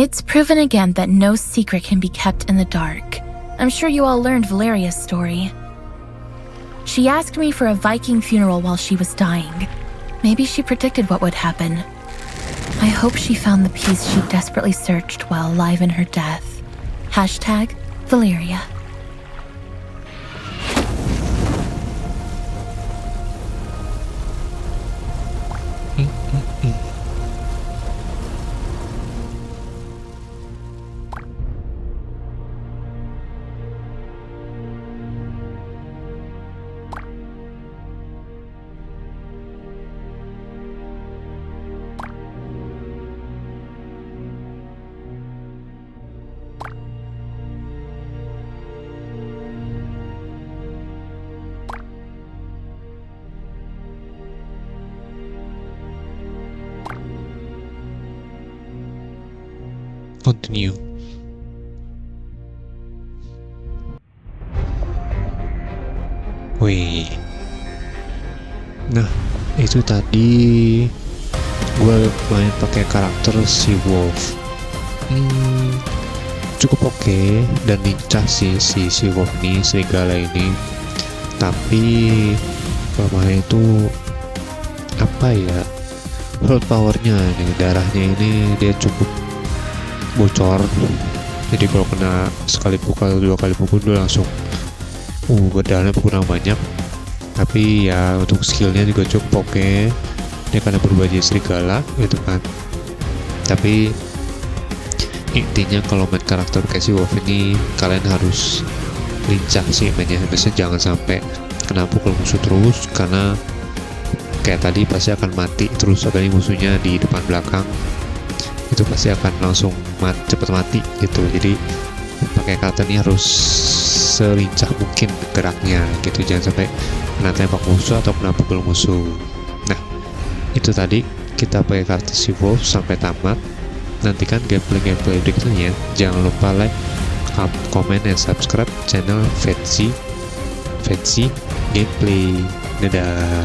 It's proven again that no secret can be kept in the dark. I'm sure you all learned Valeria's story. She asked me for a Viking funeral while she was dying. Maybe she predicted what would happen. I hope she found the peace she desperately searched while alive in her death. Hashtag Valeria. Continue. Wih. Nah, itu tadi gue main pakai karakter si Wolf. Cukup oke dan lincah sih si Wolf ini, serigala ini. Tapi kelemahannya itu apa ya? World powernya nih, darahnya ini dia cukup bocor. Jadi kalau kena sekali pukul, 2 kali pukul dia langsung darahnya berkurang banyak. Tapi ya untuk skillnya juga cukup oke. Dia karena berubah jadi serigala gitu kan. Tapi intinya kalau main karakter kayak si Wolf ini, kalian harus lincah sih mainnya. Biasanya jangan sampai kena pukul musuh terus, karena kayak tadi pasti akan mati terus. Apalagi musuhnya di depan belakang, itu pasti akan langsung cepet mati gitu. Jadi pakai karakter ini harus selincah mungkin geraknya gitu, jangan sampai kena tembak musuh atau kena pukul musuh. Nah, itu tadi kita pakai karakter si Wolf sampai tamat. Nantikan gameplay berikutnya. Jangan lupa like, comment, dan subscribe channel Vetsi Gameplay. Dadah.